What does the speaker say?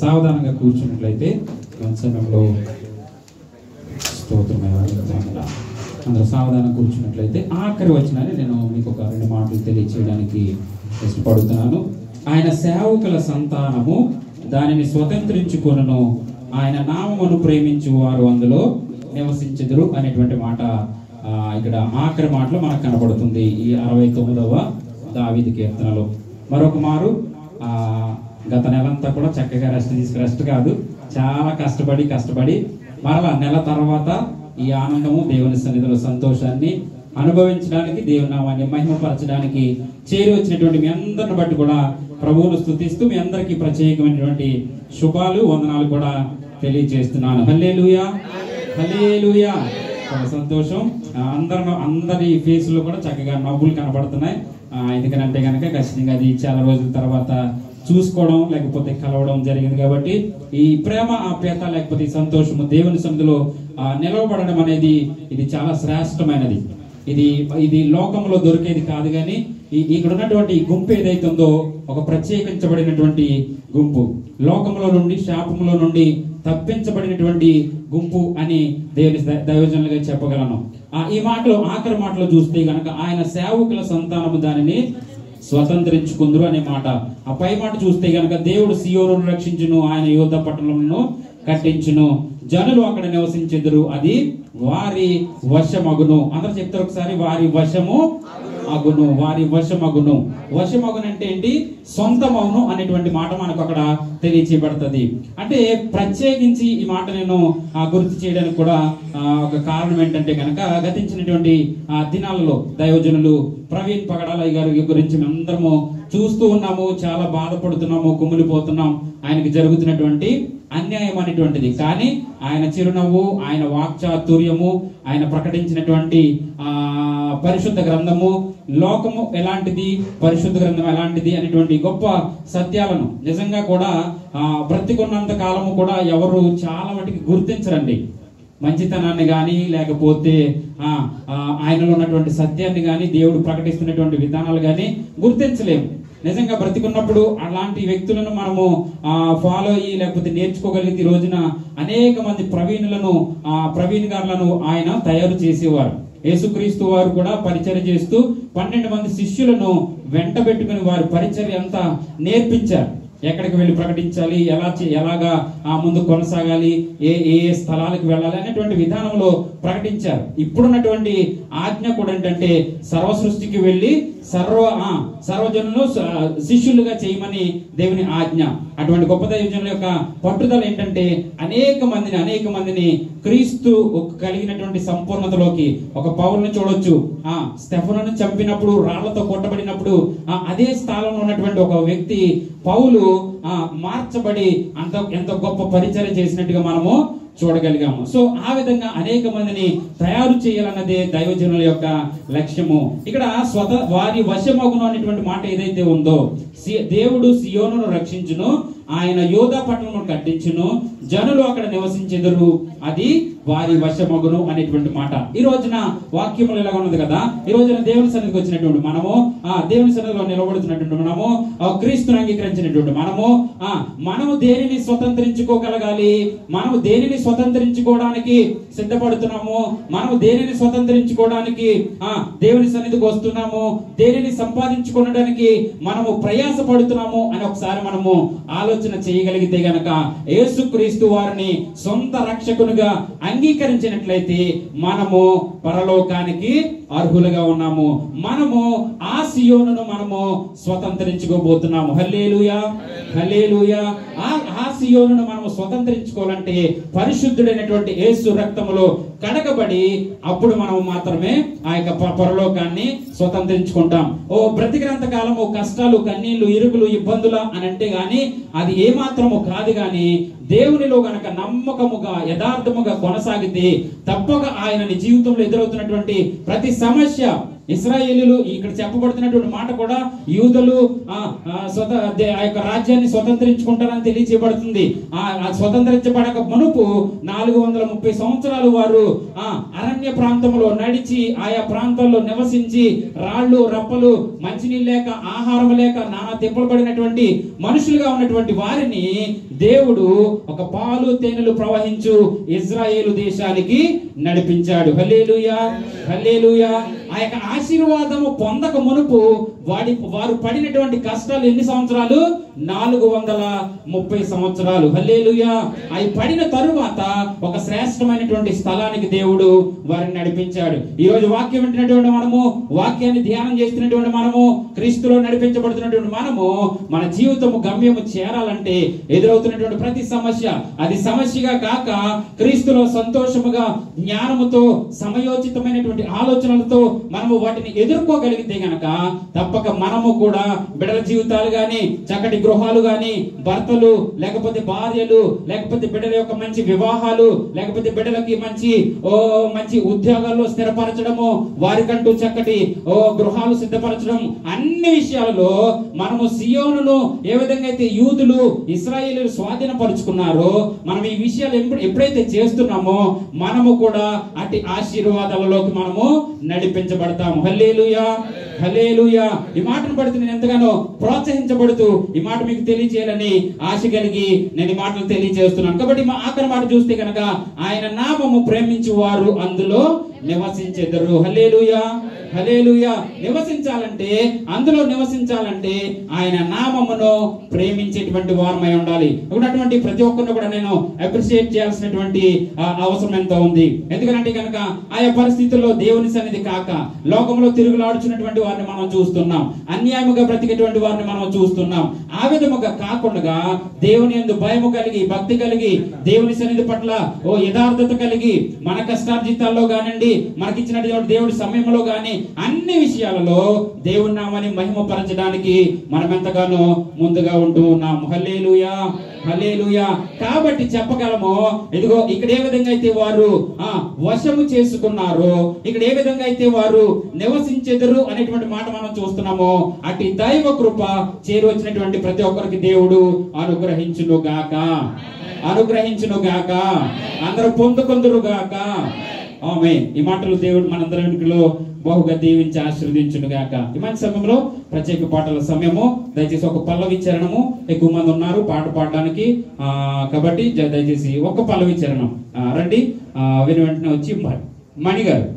సావధానంగా కూర్చున్నట్లయితే సమయంలో అందరూ సావధానం కూర్చున్నట్లయితే ఆఖరి వచనాన్ని నేను మీకు ఒక 2 మాటలు తెలియచేయడానికి ఇష్టపడుతున్నాను. ఆయన సేవకుల సంతానము దానిని స్వతంత్రించుకొనును, ఆయన నామమును ప్రేమించు వారు అందులో నివసించెదరు అనేటువంటి మాట ఇక్కడ ఆఖరి మాటలో మనకు కనబడుతుంది ఈ 69వ దావీదు కీర్తనలో. మరొక మారు గత నెలంతా కూడా చక్కగా రెస్ట్ కాదు, చాలా కష్టపడి మరలా నెల తర్వాత ఈ ఆనందము, దేవుని సన్నిధిలో సంతోషాన్ని అనుభవించడానికి, దేవుని నామాన్ని మహిమపరచడానికి చేరి వచ్చినటువంటి మీ అందరిని బట్టి కూడా ప్రభువును స్తుతిస్తూ మీ అందరికీ ప్రత్యేకమైనటువంటి శుభాలు, వందనాలు కూడా తెలియజేస్తున్నాను. హల్లెలూయా, హల్లెలూయా. చాలా సంతోషం. అందరి ఫేసుల్లో కూడా చక్కగా నవ్వులు కనబడుతున్నాయి. ఎందుకనంటే కనుక ఖచ్చితంగా అది చాలా రోజుల తర్వాత చూసుకోవడం లేకపోతే కలవడం జరిగింది కాబట్టి ఈ ప్రేమ, ఆప్యాయత లేకపోతే ఈ సంతోషము, దేవుని సన్నిధిలో నిలవబడడం అనేది ఇది చాలా శ్రేష్టమైనది. ఇది లోకంలో దొరికేది కాదు. కానీ ఇక్కడ ఉన్నటువంటి గుంపు ఏదైతే ఉందో ఒక ప్రత్యేకించబడినటువంటి గుంపు, లోకంలో నుండి, శాపంలో నుండి తప్పించబడినటువంటి గుంపు అని దేవుని దైవజనులుగా చెప్పగలను. ఈ మాటలో ఆఖరి మాటలో చూస్తే గనక ఆయన సేవకుల సంతానము దానిని స్వతంత్రించుకుందరు అనే మాట. ఆ పై మాట చూస్తే గనక దేవుడు సియోనును రక్షించును, ఆయన యోధ పట్టణములను కట్టించును, జనులు అక్కడ నివసించెదరు, అది వారి వశమగును. అందరూ చెప్తారు ఒకసారి, వారి వశము అగును, వారి వశమగును. వశమగును అంటే ఏంటి? సొంతమగును అనేటువంటి మాట మనకు అక్కడ తెలియచేయబడుతుంది. అంటే ప్రత్యేకించి ఈ మాట నేను గుర్తు చేయడానికి కూడా ఒక కారణం ఏంటంటే కనుక గతించినటువంటి దినాలలో దైవజనులు ప్రవీణ్ పగడాలయ్య గారి గురించి మేమందరము చూస్తూ ఉన్నాము, చాలా బాధపడుతున్నాము, కుమిలిపోతున్నాం. ఆయనకి జరుగుతున్నటువంటి అన్యాయం అనేటువంటిది. కానీ ఆయన చిరునవ్వు, ఆయన వాక్చాతుర్యము, ఆయన ప్రకటించినటువంటి పరిశుద్ధ గ్రంథము, లోకము ఎలాంటిది, పరిశుద్ధ గ్రంథం ఎలాంటిది అనేటువంటి గొప్ప సత్యాలను నిజంగా కూడా బ్రతికున్నంత కాలము కూడా ఎవరు చాలా మటుకు గుర్తించరండి. మంచితనాన్ని కానీ లేకపోతే ఆయనలో ఉన్నటువంటి సత్యాన్ని కానీ, దేవుడు ప్రకటిస్తున్నటువంటి విధానాలు కానీ గుర్తించలేము. నిజంగా బ్రతికున్నప్పుడు అలాంటి వ్యక్తులను మనము ఫాలో అయ్యి లేకపోతే నేర్చుకోగలిగితే ఈ రోజున అనేక మంది ప్రవీణ్ గారులను ఆయన తయారు చేసేవారు. యేసుక్రీస్తు వారు కూడా పరిచర్య చేస్తూ 12 మంది శిష్యులను వెంట పెట్టుకుని వారి పరిచర్య అంతా నేర్పించారు. ఎక్కడికి వెళ్ళి ప్రకటించాలి, ఎలాగా ముందు కొనసాగాలి, ఏ స్థలాలకు వెళ్ళాలి అనేటువంటి విధానంలో ప్రకటించారు. ఇప్పుడున్నటువంటి ఆజ్ఞ కూడా ఏంటంటే సర్వ సృష్టికి వెళ్ళి సర్వజనులు శిష్యులుగా చేయమని దేవుని ఆజ్ఞ. అటువంటి గొప్ప దైవజనుల యొక్క పట్టుదల ఏంటంటే అనేక మందిని క్రీస్తు కలిగినటువంటి సంపూర్ణతలోకి, ఒక పౌలుని చూడొచ్చు, స్టెఫనును చంపినప్పుడు, రాళ్లతో కొట్టబడినప్పుడు అదే స్థలంలో ఉన్నటువంటి ఒక వ్యక్తి పౌలు మార్చబడి ఎంత గొప్ప పరిచర్య చేసినట్టుగా మనము చూడగలిగాము. సో ఆ విధంగా అనేక మందిని తయారు చేయాలన్నదే దైవజనుల యొక్క లక్ష్యము. ఇక్కడ వారి వశమగును అనేటువంటి మాట ఏదైతే ఉందో, దేవుడు సియోనును రక్షించును, ఆయన యోధ పట్టణమును కట్టించును, జనులు అక్కడ నివసించెదరు, అది వారి వశమగును అనేటువంటి మాట. ఈ రోజున వాక్యములు ఇలాగ ఉన్నది కదా. ఈ రోజున దేవుని సన్నిధికి వచ్చినటువంటి మనము, దేవుని సన్నిధిలో నిలబడుతున్నటువంటి మనము, క్రీస్తును అంగీకరించినటువంటి మనము దేనిని స్వతంత్రించుకోగలగాలి, మనము దేనిని స్వతంత్రించుకోవడానికి సిద్ధపడుతున్నాము, మనము దేనిని స్వతంత్రించుకోవడానికి దేవుని సన్నిధికి వస్తున్నాము, దేనిని సంపాదించుకోవడానికి మనము ప్రయాసపడుతున్నాము అని ఒకసారి మనము ఆలోచన చేయగలిగితే గనక యేసుక్రీస్తు వారిని సొంత రక్షకునిగా అంగీకరించినట్లయితే మనము పరలోకానికి అర్హులుగా ఉన్నాము. మనము ఆ సియోనును మనము స్వతంత్రించుకోబోతున్నాము. హల్లెలూయా, హల్లెలూయా. ఆ సియోనును మనము స్వతంత్రించుకోవాలంటే పరిశుద్ధుడైనటువంటి యేసు రక్తములో కడగబడి అప్పుడు మనం మాత్రమే ఆ యొక్క పరలోకాన్ని స్వతంత్రించుకుంటాం. బ్రతికినంత కాలము కష్టాలు, కన్నీళ్లు, ఇరుకులు, ఇబ్బందుల అని అంటే గాని అది ఏమాత్రము కాదు. గాని దేవునిలో గనక నమ్మకముగా, యథార్థముగా కొనసాగితే తప్పక ఆయన నీ జీవితంలో ఎదురవుతున్నటువంటి ప్రతి సమస్య ఇశ్రాయేలీయులు ఇక్కడ చెప్పబడుతున్నటువంటి మాట కూడా యూదులు ఆ యొక్క రాజ్యాన్ని స్వతంత్రించుకుంటారని తెలియజేయబడుతుంది. ఆ స్వతంత్రించబడక మునుపు 430 సంవత్సరాలు వారు అరణ్య ప్రాంతంలో నడిచి ఆయా ప్రాంతాల్లో నివసించి రాళ్ళు రప్పలు మంచినీళ్ళు లేక ఆహారం లేక నానా తిప్పలు పడినటువంటి మనుషులుగా ఉన్నటువంటి వారిని దేవుడు ఒక పాలు తేనెలు ప్రవహించు ఇజ్రాయేలు దేశానికి నడిపించాడు. హల్లెలూయా, హల్లెలూయా. ఆ యొక్క ఆశీర్వాదము పొందక మునుపు వారు పడినటువంటి కష్టాలు ఎన్ని సంవత్సరాలు? 430 సంవత్సరాలు. హల్లెలూయా. అవి పడిన తరువాత ఒక శ్రేష్టమైనటువంటి స్థలానికి దేవుడు వారిని నడిపించాడు. ఈ రోజు వాక్యం వింటున్నటువంటి మనము, వాక్యాన్ని ధ్యానం చేస్తున్నటువంటి మనము, క్రీస్తులో నడిపించబడుతున్నటువంటి మనము మన జీవితము గమ్యము చేరాలంటే ఎదురవుతున్నటువంటి ప్రతి సమస్య అది సమస్యగా కాక క్రీస్తులో సంతోషముగా జ్ఞానముతో సమయోచితమైనటువంటి ఆలోచనలతో మనము వాటిని ఎదుర్కోగలిగితే గనక తప్పక మనము కూడా బిడ్డల జీవితాలు గాని, చక్కటి గృహాలు గాని, భర్తలు లేకపోతే భార్యలు, లేకపోతే బిడ్డల యొక్క మంచి వివాహాలు, లేకపోతే బిడ్డలకి మంచి ఉద్యోగాల్లో స్థిరపరచడము, వారికంటూ చక్కటి గృహాలు సిద్ధపరచడం, అన్ని విషయాలలో మనము సియోనును ఏ విధంగా అయితే యూదులు ఇశ్రాయేలీయులు స్వాధీనపరుచుకున్నారో మనం ఈ విషయాలు ఎప్పుడైతే చేస్తున్నామో మనము కూడా అటు ఆశీర్వాదాలలోకి మనము నడిపించబడతాము. హల్లెలూయా, హల్లెలూయా. ఈ మాటను బట్టి నేను ఎంతగానో ప్రోత్సహించబడుతూ ఈ మాట మీకు తెలియజేయాలని ఆశ కలిగి నేను ఈ మాటలు తెలియజేస్తున్నాను. కాబట్టి ఆఖరి మాట చూస్తే కనుక ఆయన నామము ప్రేమించు వారు అందులో నివసించెదరు. హల్లెలూయా, హల్లెలూయా. నివసించాలంటే, అందులో నివసించాలంటే ఆయన నామమును ప్రేమించేటువంటి వారమై ఉండాలి. ఉన్నటువంటి ప్రతి ఒక్కరిని కూడా నేను అప్రిషియేట్ చేయాల్సినటువంటి అవసరం ఎంతో ఉంది. ఎందుకంటే కనుక ఆయా పరిస్థితుల్లో దేవుని సన్నిధి కాక లోకంలో తిరుగులాడుచున్నటువంటి వారిని మనం చూస్తున్నాం, అన్యాయముగా బ్రతికేటువంటి వారిని మనం చూస్తున్నాం. ఆ విధముగా కాకుండా దేవుని యందు భయము కలిగి, భక్తి కలిగి, దేవుని సన్నిధి పట్ల యథార్థత కలిగి, మన కష్టార్జితాల్లో కానివ్వండి, మనకిచ్చినటువంటి దేవుడి సమయంలో గాని అన్ని విషయాలలో దేవుని నామాన్ని మహిమపరచడానికి మనం ఎంతగానో ముందుగా ఉంటూ ఉన్నాము. హల్లెలూయా, హల్లెలూయా. కాబట్టి చెప్పగలము, ఇదిగో ఇక్కడ ఏ విధంగా అయితే వారు వశము చేసుకున్నారో, ఇక్కడ ఏ విధంగా అయితే వారు నివసించెదరు అనేటువంటి మాట మనం చూస్తున్నామో, అటు దైవ కృప చేరువచ్చినటువంటి ప్రతి ఒక్కరికి దేవుడు అనుగ్రహించును గాక, అనుగ్రహించును గాక, అందరూ పొందుకొందురు గాక. ఆమేన్. ఈ మాటలు దేవుడు మనందరిలో బహుగా దీవించి ఆశీర్వదించును గాక. ఈ మంచి సమయంలో ప్రత్యేక పాటల సమయము. దయచేసి ఒక పల్లవి చరణము, ఎక్కువ మంది ఉన్నారు పాట పాడడానికి, కాబట్టి దయచేసి ఒక పల్లవి చరణం రండి. వెంటనే వచ్చి మణి గారు